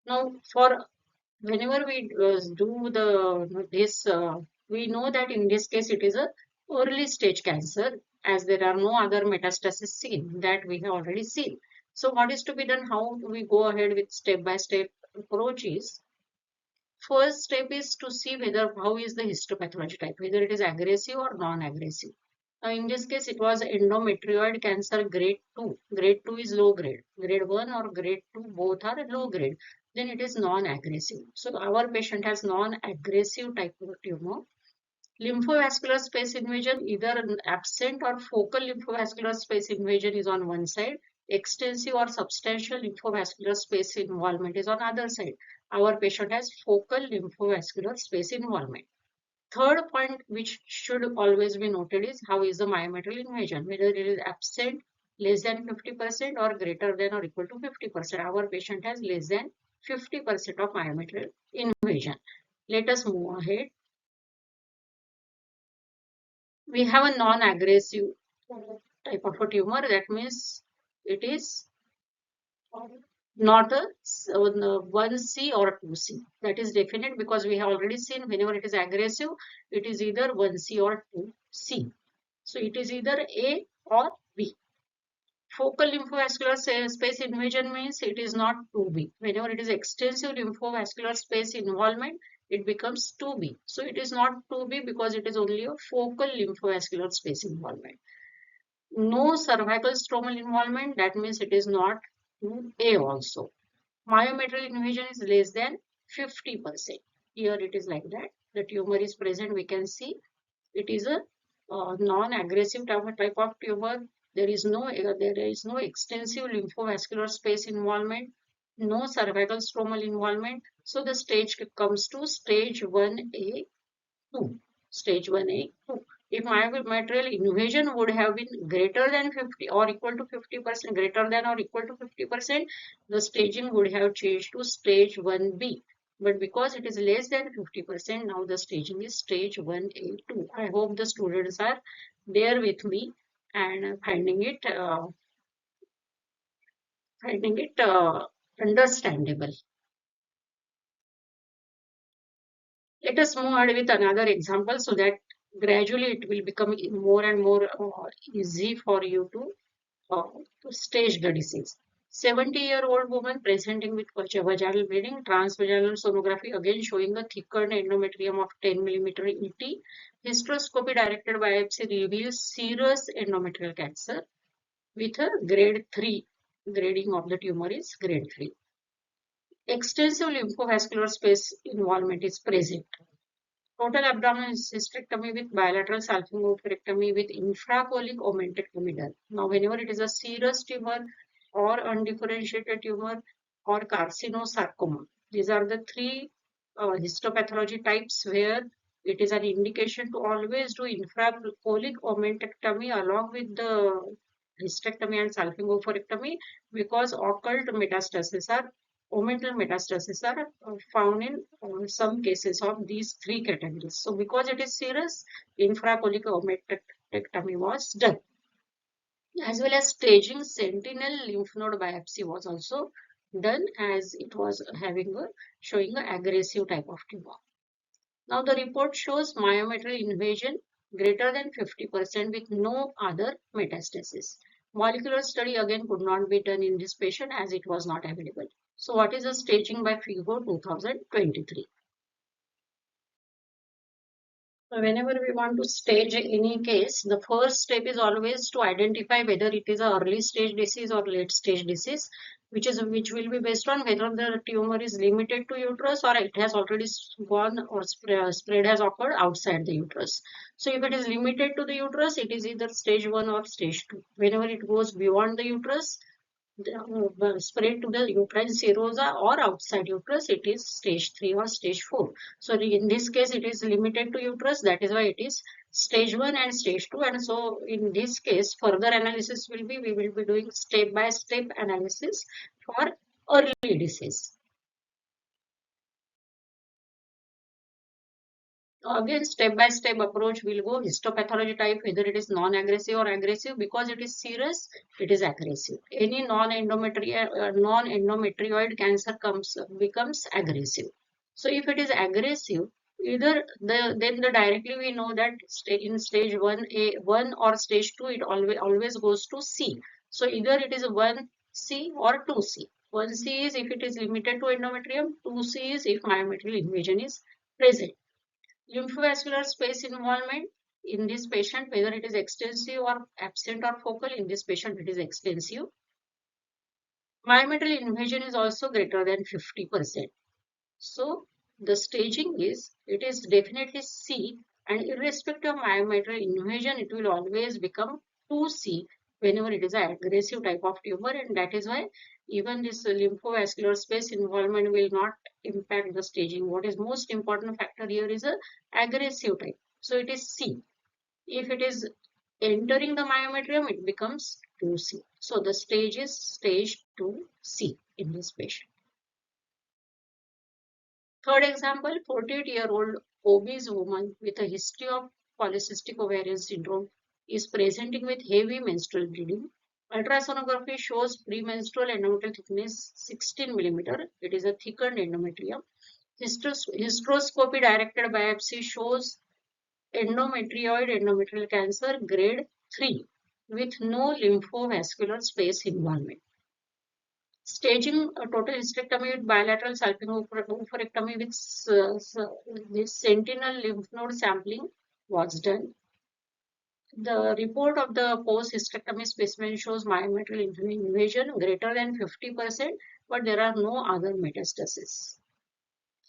Now, for whenever we do this, we know that in this case it is a early stage cancer, as there are no other metastasis seen, that we have already seen. So what is to be done? How do we go ahead with step-by-step approaches? First step is to see whether how is the histopathology type, whether it is aggressive or non-aggressive. In this case, it was endometrioid cancer grade 2. Grade 2 is low grade. Grade 1 or grade 2 both are low grade. Then it is non-aggressive. So our patient has non-aggressive type of tumor. Lymphovascular space invasion, either absent or focal lymphovascular space invasion is on one side. Extensive or substantial lymphovascular space involvement is on other side. Our patient has focal lymphovascular space involvement. Third point which should always be noted is how is the myometrial invasion, whether it is absent less than 50% or greater than or equal to 50%. Our patient has less than 50% of myometrial invasion. Let us move ahead. We have a non-aggressive type of a tumor. That means it is not a 1C or a 2C. That is definite because we have already seen whenever it is aggressive, it is either 1C or 2C. So it is either A or B. Focal lymphovascular space invasion means it is not 2B. Whenever it is extensive lymphovascular space involvement, it becomes 2B. So it is not 2B because it is only a focal lymphovascular space involvement. No cervical stromal involvement, that means it is not 2A also. Myometrial invasion is less than 50%. Here it is like that. The tumor is present, we can see. It is a non-aggressive type of tumor. There is no extensive lymphovascular space involvement. no cervical stromal involvement. So the stage comes to stage 1A 2. Stage 1A 2. If myometrial invasion would have been greater than 50 or equal to 50%, greater than or equal to 50%, the staging would have changed to stage 1B. But because it is less than 50%, now the staging is stage 1A2. I hope the students are there with me and finding it understandable. Let us move ahead with another example so that gradually it will become more and more easy for you to stage the disease. 70-year-old woman presenting with vaginal bleeding, transvaginal sonography again showing a thickened endometrium of 10 millimeter ET. Hysteroscopy directed biopsy reveals serous endometrial cancer with a grade 3. Grading of the tumor is grade 3. Extensive lymphovascular space involvement is present. Total abdominal cystectomy with bilateral salpingo-oophorectomy with infracolic omentectomy done. Now, whenever it is a serous tumor or undifferentiated tumor or carcinosarcoma, these are the three histopathology types where it is an indication to always do infracolic omentectomy along with the hysterectomy and salpingo-oophorectomy because occult metastases are omental metastases are found in some cases of these three categories. So because it is serous, infracolic omentectomy was done. As well as staging sentinel lymph node biopsy was also done as it was showing an aggressive type of tumor. Now the report shows myometrial invasion greater than 50% with no other metastasis. Molecular study again could not be done in this patient as it was not available. So what is the staging by FIGO 2023? Whenever we want to stage any case, the first step is always to identify whether it is an early stage disease or late stage disease, which will be based on whether the tumor is limited to uterus or it has already gone or spread has occurred outside the uterus. So if it is limited to the uterus, it is either stage 1 or stage 2. Whenever it goes beyond the uterus, spread to the uterine serosa or outside uterus, it is stage 3 or stage 4. So in this case, it is limited to uterus. That is why it is stage 1 and stage 2. And so in this case, further analysis we will be doing step-by-step analysis for early disease. Again, step-by-step approach will go histopathology type, whether it is non-aggressive or aggressive. Because it is serous, it is aggressive. Any non-endometrioid cancer becomes aggressive. So if it is aggressive, then directly we know that in stage 1 or stage 2, it always goes to C. So either it is 1C or 2C. 1C is if it is limited to endometrium, 2C is if myometrial invasion is present. Lymphovascular space involvement in this patient, whether it is extensive or absent or focal, in this patient it is extensive. Myometrial invasion is also greater than 50%. So the staging it is definitely C, and irrespective of myometrial invasion, it will always become 2C whenever it is an aggressive type of tumor, and that is why even this lymphovascular space involvement will not impact the staging. What is most important factor here is a aggressive type. So it is C. If it is entering the myometrium, it becomes 2C. So the stage is stage 2C in this patient. Third example, 48-year-old obese woman with a history of polycystic ovarian syndrome is presenting with heavy menstrual bleeding. Ultrasonography shows premenstrual endometrial thickness 16 millimeter. It is a thickened endometrium. Hysteroscopy directed biopsy shows endometrial cancer grade 3 with no lymphovascular space involvement. Staging a total hysterectomy with bilateral salpingo-oophorectomy with this sentinel lymph node sampling was done. The report of the post-hysterectomy specimen shows myometrial invasion greater than 50%, but there are no other metastases.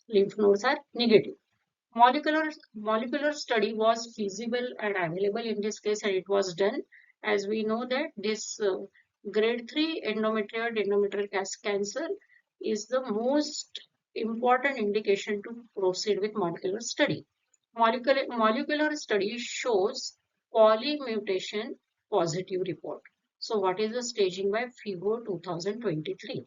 Lymph nodes are negative. Molecular study was feasible and available in this case, and it was done. As we know that this grade 3 endometrial cancer is the most important indication to proceed with molecular study. Molecular study shows polymutation positive report. So what is the staging by FIGO 2023?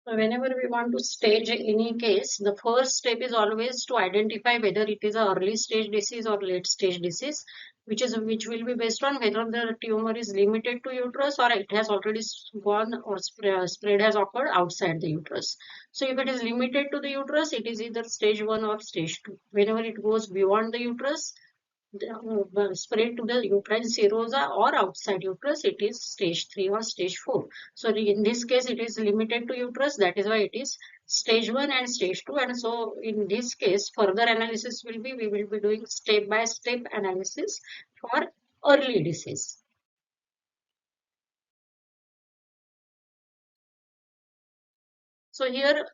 So whenever we want to stage any case, the first step is always to identify whether it is a early stage disease or late stage disease, which will be based on whether the tumor is limited to uterus or it has already gone or spread has occurred outside the uterus. So if it is limited to the uterus, it is either stage 1 or stage 2. Whenever it goes beyond the uterus, spread to the uterine serosa or outside uterus, it is stage 3 or stage 4. So in this case, it is limited to uterus. That is why it is stage 1 and stage 2. And so in this case, further analysis will be, we will be doing step-by-step analysis for early disease. So here,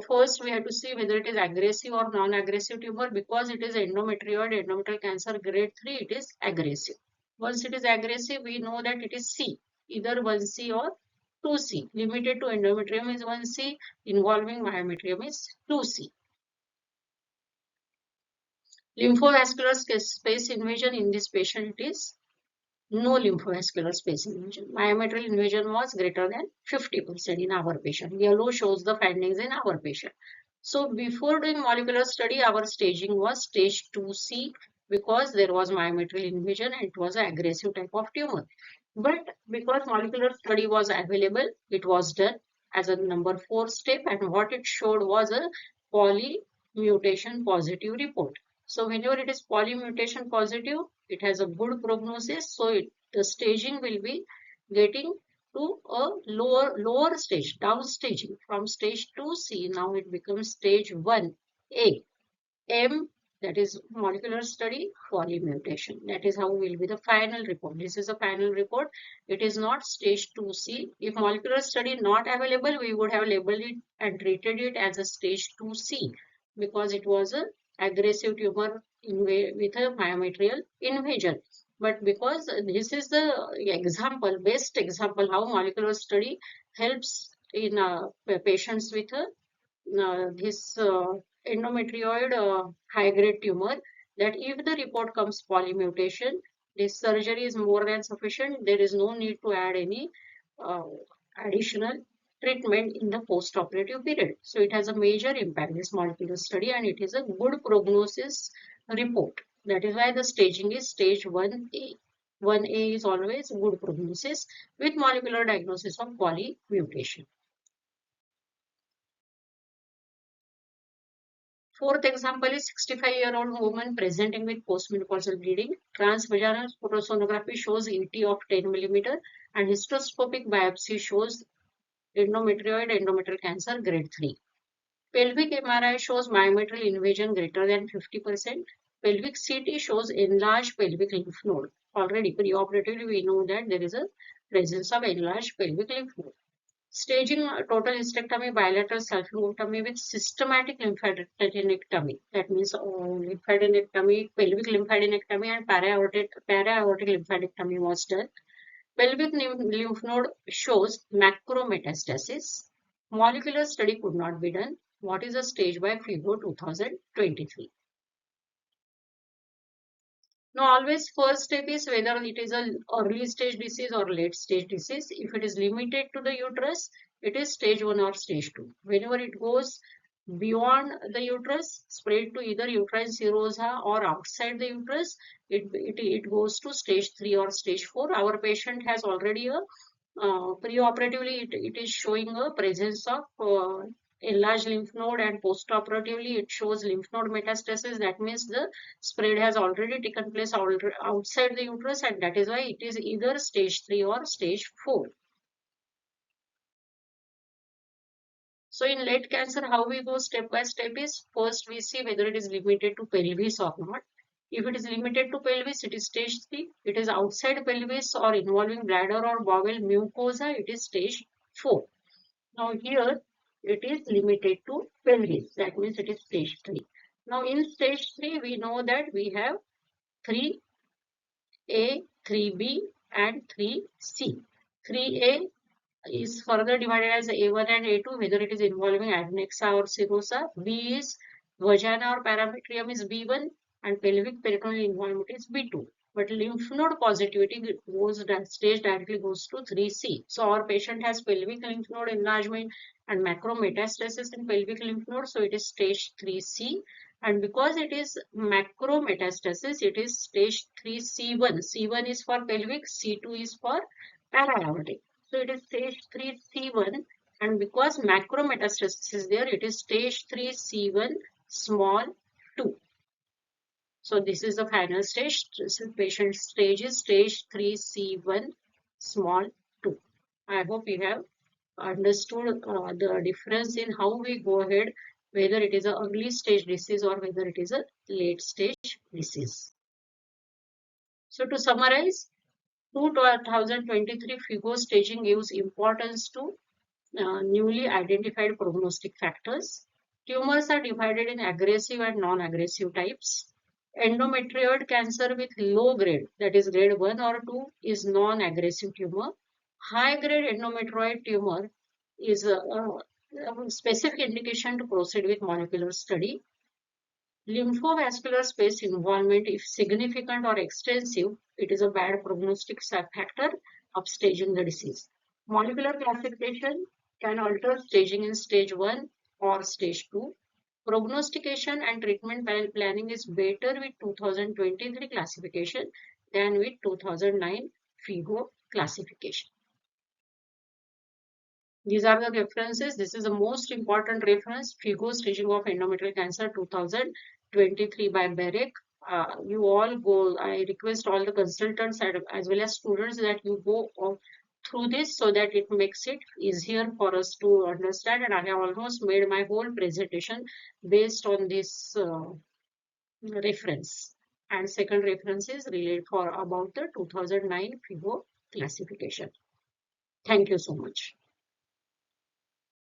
first we have to see whether it is aggressive or non-aggressive tumor. Because it is endometrial cancer grade 3, it is aggressive. Once it is aggressive, we know that it is C, either 1C or 2C. Limited to endometrium is 1C, involving myometrium is 2C. Lymphovascular space invasion in this patient is no lymphovascular space invasion. Myometrial invasion was greater than 50% in our patient. Yellow shows the findings in our patient. So before doing molecular study, our staging was stage 2C because there was myometrial invasion and it was an aggressive type of tumor. But because molecular study was available, it was done as a number 4 step, and what it showed was a polymutation positive report. So whenever it is polymutation positive, it has a good prognosis. So the staging will be getting to a lower stage, down staging from stage 2C. Now it becomes stage 1A. M, that is molecular study, polymutation. That is how will be the final report. This is a final report. It is not stage 2C. If molecular study not available, we would have labeled it and treated it as a stage 2C because it was a aggressive tumor with a myometrial invasion. But because this is the example, best example how molecular study helps in patients with this endometrioid high-grade tumor, that if the report comes polymutation, this surgery is more than sufficient. There is no need to add any uh, additional treatment in the post-operative period. So it has a major impact, this molecular study, and it is a good prognosis report. That is why the staging is stage 1A. 1A is always good prognosis with molecular diagnosis of polymutation. Fourth example is 65-year-old woman presenting with postmenopausal bleeding. Transvaginal photosonography shows ET of 10 mm and hysteroscopic biopsy shows endometrial cancer grade 3. Pelvic MRI shows myometrial invasion greater than 50%. Pelvic CT shows enlarged pelvic lymph node. Already preoperatively we know that there is a presence of enlarged pelvic lymph node. Staging total hysterectomy, bilateral salpingotomy with systematic lymphadenectomy. That means lymphadenectomy, pelvic lymphadenectomy and para-aortic lymphadenectomy was done. Pelvic lymph node shows macrometastasis. Molecular study could not be done. What is the stage by FIGO 2023? Now, always first step is whether it is an early stage disease or late stage disease. If it is limited to the uterus, it is stage 1 or stage 2. Whenever it goes beyond the uterus, spread to either uterine serosa or outside the uterus, it goes to stage 3 or stage 4. Our patient has already a preoperatively, it is showing a presence of enlarged lymph node, and postoperatively it shows lymph node metastasis. That means the spread has already taken place outside the uterus, and that is why it is either stage 3 or stage 4. So in late cancer, how we go step by step is first we see whether it is limited to pelvis or not. If it is limited to pelvis, it is stage 3. It is outside pelvis or involving bladder or bowel mucosa, it is stage 4. Now here it is limited to pelvis. That means it is stage 3. Now in stage 3, we know that we have 3A, 3B and 3C. 3A is further divided as A1 and A2, whether it is involving adnexa or serosa. B is vagina or parametrium is B1, and pelvic peritoneal involvement is B2. But lymph node positivity goes stage directly goes to 3C. So our patient has pelvic lymph node enlargement and macrometastasis in pelvic lymph node. So it is stage 3C. And because it is macrometastasis, it is stage 3C1. C1 is for pelvic, C2 is for para-aortic. So it is stage 3C1, and because macrometastasis is there, it is stage 3C1 small 2. So this is the final stage. Patient stage is stage 3C1 small 2. I hope you have understood the difference in how we go ahead, whether it is an early stage disease or whether it is a late stage disease. So to summarize, 2023 FIGO staging gives importance to newly identified prognostic factors. Tumors are divided in aggressive and non-aggressive types. Endometrioid cancer with low grade, that is grade 1 or 2, is non-aggressive tumor. High-grade endometrioid tumor is a specific indication to proceed with molecular study. Lymphovascular space involvement, if significant or extensive, it is a bad prognostic factor of staging the disease. Molecular classification can alter staging in stage 1 or stage 2. Prognostication and treatment planning is better with 2023 classification than with 2009 FIGO classification. These are the references. This is the most important reference, FIGO staging of endometrial cancer 2023 by Berek. You all go, I request all the consultants as well as students that you go through this so that it makes it easier for us to understand. And I have almost made my whole presentation based on this reference. And second reference is related for about the 2009 FIGO classification. Thank you so much.